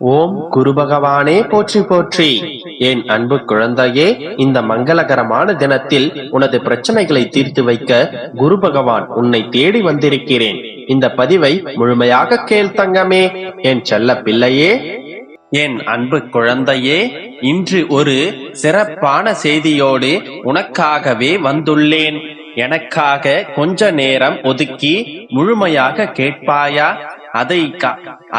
ஓம் குரு பகவானே போற்றி போற்றி. என் அன்பு குழந்தையே, இந்த மங்களகரமான தினத்தில் உனது பிரச்சனைகளை தீர்த்து வைக்க குரு பகவான் உன்னை தேடி வந்திருக்கிறேன். இந்த பதிவை முழுமையாக கேள் தங்கமே, என் செல்ல பிள்ளையே. என் அன்பு குழந்தையே, இன்று ஒரு சிறப்பான செய்தியோடு உனக்காகவே வந்துள்ளேன். எனக்காக கொஞ்ச நேரம் ஒதுக்கி முழுமையாக கேட்பாயா?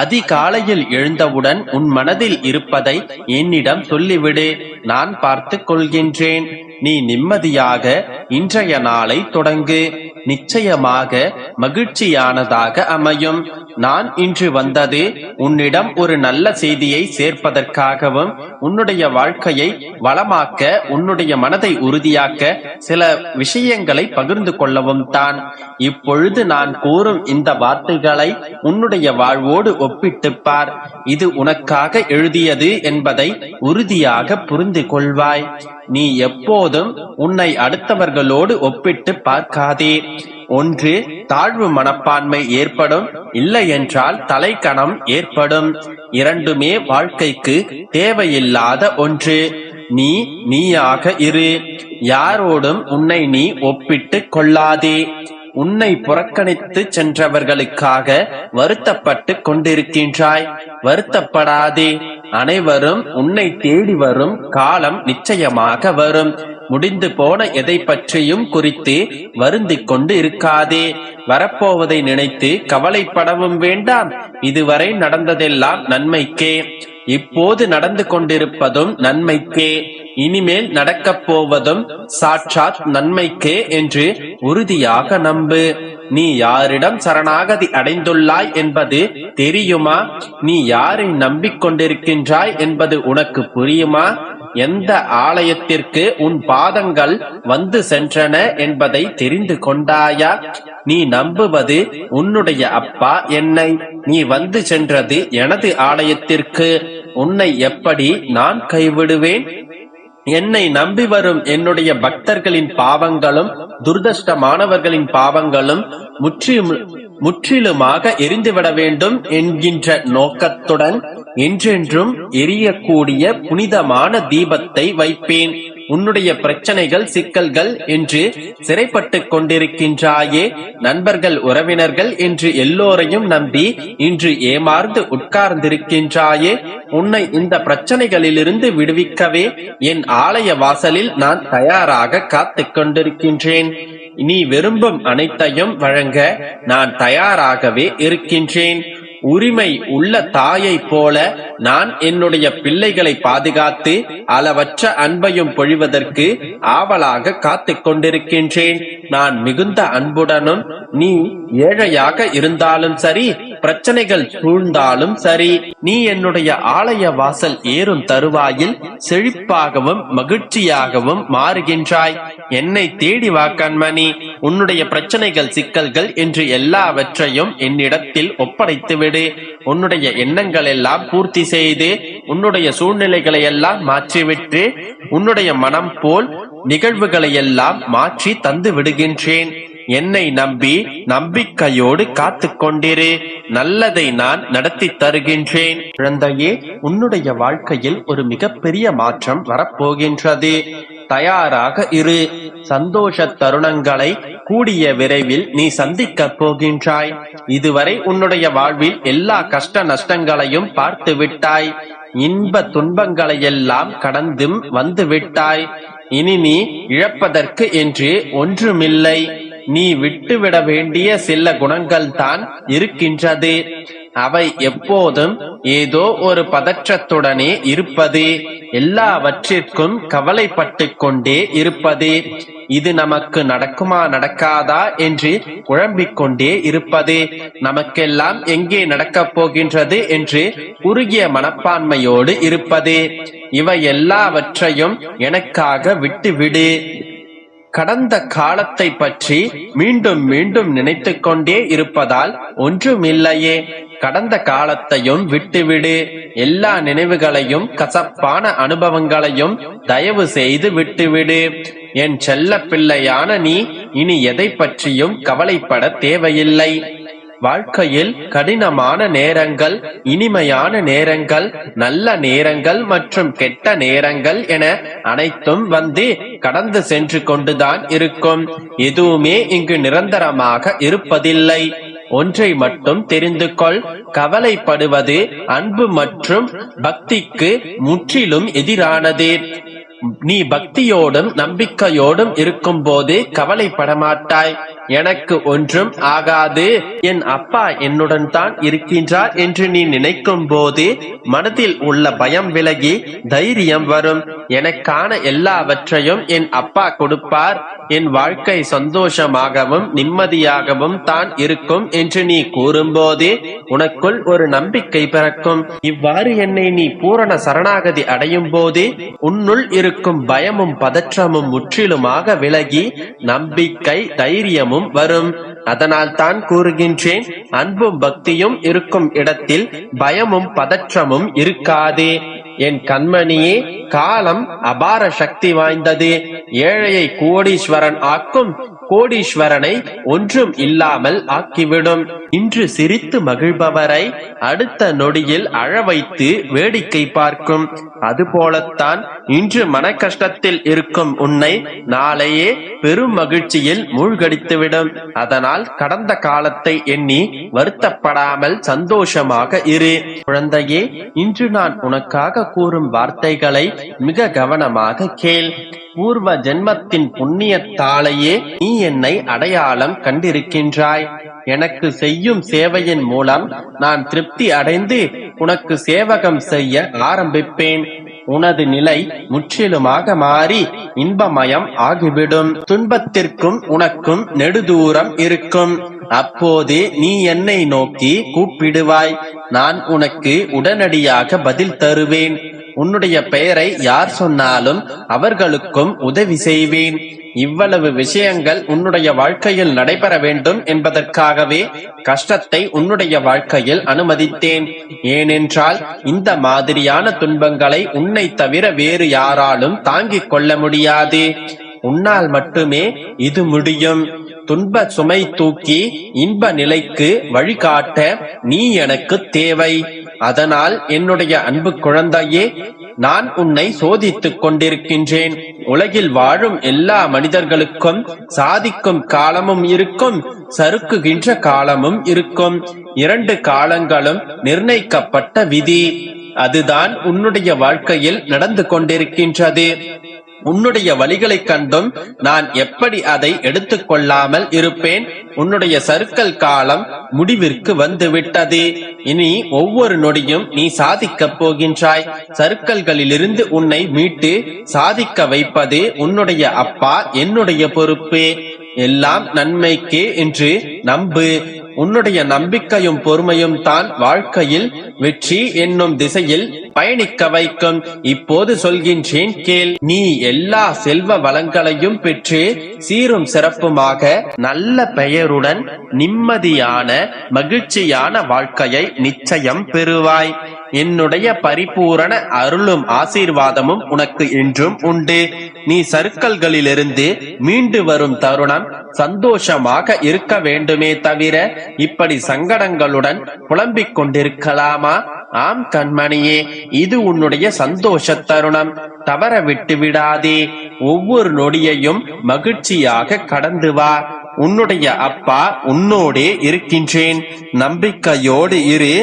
அதிகாலையில் எழுந்தவுடன் உன் மனதில் இருப்பதை என்னிடம் சொல்லிவிடு. நான் பார்த்து கொள்கின்றேன். நீ நிம்மதியாக இன்றைய நாளை தொடங்கு. நிச்சயமாக மகிழ்ச்சியானதாக அமையும். நான் இன்று வந்தது உன்னிடம் ஒரு நல்ல செய்தியை சேர்ப்பதற்காகவும் உன்னுடைய வாழ்க்கையை வளமாக்க, உன்னுடைய மனதை உறுதியாக்க சில விஷயங்களை பகிர்ந்து கொள்ளவும் தான். இப்பொழுது நான் கூறும் இந்த வார்த்தைகளை உன்னுடைய வாழ்வோடு ஒப்பிட்டு பார். இது உனக்காக எழுதியது என்பதை உறுதியாக புரிந்து கொள்வாய். நீ எப்போதும் உன்னை அடுத்தவர்களோடு ஒப்பிட்டு பார்க்காதே. ஒன்று தாழ்வு மனப்பான்மை ஏற்படும், இல்லை என்றால் தலைக்கணம் ஏற்படும். இரண்டுமே வாழ்க்கைக்கு தேவையில்லாத ஒன்று. நீ நீயாக இரு. யாரோடும் உன்னை நீ ஒப்பிட்டு கொள்ளாதே. உன்னை புறக்கணித்து சென்றவர்களுக்காக வருத்தப்பட்டு கொண்டிருக்கின்றாய். வருத்தப்படாதே. அனைவரும் உன்னை தேடி வரும் காலம் நிச்சயமாக வரும். முடிந்து போன எதை பற்றியும் குறித்து வருந்திக் கொண்டு இருக்காதே. வரப்போவதை நினைத்து கவலைப்படவும் வேண்டாம். இதுவரை நடந்ததெல்லாம் நன்மைக்கே. இப்போது நடந்து கொண்டிருப்பதும் நன்மைக்கே. இனிமேல் நடக்கப் போவதும் சாட்சாத் நன்மைக்கே என்று உறுதியாக நம்பு. நீ யாரிடம் சரணாகதி அடைந்துள்ளாய் என்பது தெரியுமா? நீ யாரை நம்பிக்கொண்டிருக்கின்றாய் என்பது உனக்கு புரியுமா? எந்த ஆலயத்திற்கு உன் பாதங்கள் வந்து சென்றன என்பதை தெரிந்து கொண்டாயா? நீ நம்புவது உன்னுடைய அப்பா என்னை. நீ வந்து சென்றது எனது ஆலயத்திற்கு. உன்னை எப்படி நான் கைவிடுவேன்? என்னை நம்பி வரும் என்னுடைய பக்தர்களின் பாவங்களும் துர்தஷ்டமானவர்களின் பாவங்களும் முற்றிலுமாக எரிந்துவிட வேண்டும் என்கின்ற நோக்கத்துடன் என்றென்றும் எரியக்கூடிய புனிதமான தீபத்தை வைப்பேன். உன்னுடைய பிரச்சனைகள், சிக்கல்கள் என்று சிறைப்பட்டு கொண்டிருக்கின்றாயே. நண்பர்கள், உறவினர்கள் என்று எல்லோரையும் நம்பி இன்று ஏமாந்து உட்கார்ந்திருக்கின்றாயே. உன்னை இந்த பிரச்சனைகளிலிருந்து விடுவிக்கவே என் ஆலய வாசலில் நான் தயாராக காத்துக் கொண்டிருக்கின்றேன். நீ விரும்பும் அனைத்தையும் வழங்க நான் தயாராகவே இருக்கின்றேன். உரிமை உள்ள தாயை போல நான் என்னுடைய பிள்ளைகளை பாதுகாத்து அளவற்ற அன்பையும் பொழிவதற்கு ஆவலாக காத்துக் கொண்டிருக்கின்றேன். நான் மிகுந்த அன்புடனும், நீ ஏழையாக இருந்தாலும் சரி, பிரச்சனைகள் சூழ்ந்தாலும் சரி, நீ என்னுடைய ஆலய வாசல் ஏறும் தருவாயில் செழிப்பாகவும் மகிழ்ச்சியாகவும் மாறுகின்றாய். என்னை தேடி வா கண்மணி. உன்னுடைய பிரச்சனைகள், சிக்கல்கள் என்று எல்லாவற்றையும் என்னிடத்தில் ஒப்படைத்து விடு. உன்னுடைய எண்ணங்கள் எல்லாம் பூர்த்தி செய்து, உன்னுடைய சூழ்நிலைகளை எல்லாம் மாற்றிவிட்டு, உன்னுடைய மனம் போல் நிகழ்வுகளை எல்லாம் மாற்றி தந்து விடுகின்றேன். என்னை நம்பி நம்பிக்கையோடு காத்து கொண்டிரு. நல்லதை நான் நடத்தி தருகின்றேன். குழந்தையே, உன்னுடைய வாழ்க்கையில் ஒரு மிகப்பெரிய மாற்றம் வரப்போகின்றது. தயாராக இரு. சந்தோஷ தருணங்களை கூடிய விரைவில் நீ சந்திக்கப் போகின்றாய். இதுவரை உன்னுடைய வாழ்வில் எல்லா கஷ்ட நஷ்டங்களையும் பார்த்து விட்டாய். இன்ப துன்பங்களையெல்லாம் கடந்தும் வந்து விட்டாய். இனி நீ இழப்பதற்கு என்று ஒன்றுமில்லை. நீ விட்டுவிட வேண்டிய சில குணங்கள் தான் இருக்கின்றது. அவை எப்போதும் ஏதோ ஒரு பதற்றத்துடனே இருப்பது, எல்லாவற்றிற்கும் கவலைப்பட்டு கொண்டே இருப்பது, இது நமக்கு நடக்குமா நடக்காதா என்று குழம்பிக் கொண்டே இருப்பது, நமக்கெல்லாம் எங்கே நடக்கப் போகின்றது என்று குறுகிய மனப்பான்மையோடு இருப்பது, இவை எல்லாவற்றையும் எனக்காக விட்டுவிடு. கடந்த காலத்தை பற்றி மீண்டும் மீண்டும் நினைத்து கொண்டே இருப்பதால் ஒன்றுமில்லையே. கடந்த காலத்தையும் விட்டுவிடு. எல்லா நினைவுகளையும், கசப்பான அனுபவங்களையும் தயவு செய்து விட்டுவிடு. என் செல்ல பிள்ளையான நீ இனி எதை பற்றியும் கவலைப்பட தேவையில்லை. வாழ்க்கையில் கடினமான நேரங்கள், இனிமையான நேரங்கள், நல்ல நேரங்கள் மற்றும் கெட்ட நேரங்கள் என அனைத்தும் வந்து கடந்து சென்று கொண்டுதான் இருக்கும். எதுவுமே இங்கு நிரந்தரமாக இருப்பதில்லை. ஒன்றை மட்டும் தெரிந்து கொள், கவலைப்படுவது அன்பு மற்றும் பக்திக்கு முற்றிலும் எதிரானது. நீ பக்தியோடும் நம்பிக்கையோடும் இருக்கும் போது கவலைப்பட மாட்டாய். எனக்கு ஒன்றும் ஆகாது, என் அப்பா என்னுடன் தான் இருக்கின்றார் என்று நீ நினைக்கும் போது மனதில் உள்ள பயம் விலகி தைரியம் வரும். எனக்கான எல்லாவற்றையும் என் அப்பா கொடுப்பார், என் வாழ்க்கை சந்தோஷமாகவும் நிம்மதியாகவும் தான் இருக்கும் என்று நீ கூறும்போது உனக்குள் ஒரு நம்பிக்கை பிறக்கும். இவ்வாறு என்னை நீ பூரண சரணாகதி அடையும் போது உன்னுள் இருக்கும் பயமும் பதற்றமும் முற்றிலுமாக விலகி நம்பிக்கை தைரியமும் வரும். அதனால் தான் கூறுகின்றேன், அன்பும் பக்தியும் இருக்கும் இடத்தில் பயமும் பதற்றமும் இருக்காது. என் கண்மணியே, காலம் அபார சக்தி வாய்ந்தது. ஏழையை கோடீஸ்வரன் ஆக்கும், கோடீஸ்வரனை ஒன்றும் இல்லாமல் ஆக்கிவிடும். இன்று சிரித்து மகிழ்பவரை அடுத்த நொடியில் அழ வைத்து வேடிக்கை பார்க்கும். அதுபோலத்தான் இன்று மன கஷ்டத்தில் இருக்கும் உன்னை நாளையே பெரும் மகிழ்ச்சியில் மூழ்கடித்துவிடும். அதனால் கடந்த காலத்தை எண்ணி வருத்தப்படாமல் சந்தோஷமாக இரு. குழந்தையே, இன்று நான் உனக்காக கூறும் வார்த்தைகளை மிக கவனமாக கேள். பூர்வ ஜென்மத்தின் புண்ணியத்தாலேயே நீ என்னை அடையாளம் கண்டிருக்கின்றாய். எனக்கு செய்யும் சேவையின் மூலம் நான் திருப்தி அடைந்து உனக்கு சேவகம் செய்ய ஆரம்பிப்பேன். உனது நிலை முற்றிலுமாக மாறி இன்பமயம் ஆகிவிடும். துன்பத்திற்கும் உனக்கும் நெடுதூரம் இருக்கும். அப்போது நீ என்னை நோக்கி கூப்பிடுவாய். நான் உனக்கு உடனடியாக பதில் தருவேன். உன்னுடைய பெயரை யார் சொன்னாலும் அவர்களுக்கும் உதவி செய்வேன். இவ்வளவு விஷயங்கள் உன்னுடைய வாழ்க்கையில் நடைபெற வேண்டும் என்பதற்காகவே கஷ்டத்தை உன்னுடைய வாழ்க்கையில் அனுமதித்தேன். ஏனென்றால் இந்த மாதிரியான துன்பங்களை உன்னை தவிர வேறு யாராலும் தாங்கிக் கொள்ள முடியாது. உன்னால் மட்டுமே இது முடியும். துன்ப சுமை தூக்கி இன்ப நிலைக்கு வழிகாட்ட நீ எனக்கு தேவை. அதனால் என்னுடைய அன்பு குழந்தையே, நான் உன்னை சோதித்துக் கொண்டிருக்கின்றேன். உலகில் வாழும் எல்லா மனிதர்களுக்கும் சாதிக்கும் காலமும் இருக்கும், சறுக்குகின்ற காலமும் இருக்கும். இரண்டு காலங்களும் நிர்ணயிக்கப்பட்ட விதி. அதுதான் உன்னுடைய வாழ்க்கையில் நடந்து கொண்டிருக்கின்றது. உன்னுடைய வழிகளை கண்டும் நான் எப்படி அதை எடுத்துக் கொள்ளாமல் இருப்பேன்? உன்னுடைய சறுக்கல் காலம் முடிவிற்கு வந்து விட்டது. இனி ஒவ்வொரு நொடியும் நீ சாதிக்கப் போகின்றாய். சறுக்கல்களிலிருந்து உன்னை மீட்டு சாதிக்க வைப்பது உன்னுடைய அப்பா, என்னுடைய பொறுப்பு. எல்லாம் நன்மைக்கே என்று நம்பு. உன்னுடைய நம்பிக்கையும் பொறுமையும் தான் வாழ்க்கையில் வெற்றி என்னும் திசையில் பயணிக்க வைக்கும். இப்போது சொல்கின்றேன் கேள். நீ எல்லா செல்வ வளங்களையும் பெற்று சீரும் சிறப்புமாக நல்ல பெயருடன் நிம்மதியான மகிழ்ச்சியான வாழ்க்கையை நிச்சயம் பெறுவாய். என்னுடைய பரிபூரண அருளும் ஆசீர்வாதமும் உனக்கு என்றும் உண்டு. நீ சறுக்கல்களிலிருந்து மீண்டு வரும் தருணம் சந்தோஷமாக இருக்க வேண்டுமே தவிர இப்படி சங்கடங்களுடன் புலம்பிக் கொண்டிருக்கலாமா? ஆம் கண்மணியே, இது உன்னுடைய சந்தோஷ தருணம். தவற விட்டு விடாதே. ஒவ்வொரு நொடியையும் மகிழ்ச்சியாக கடந்து வா. உன்னுடைய அப்பா உன்னோடே இருக்கின்றேன். நம்பிக்கையோடு இரு.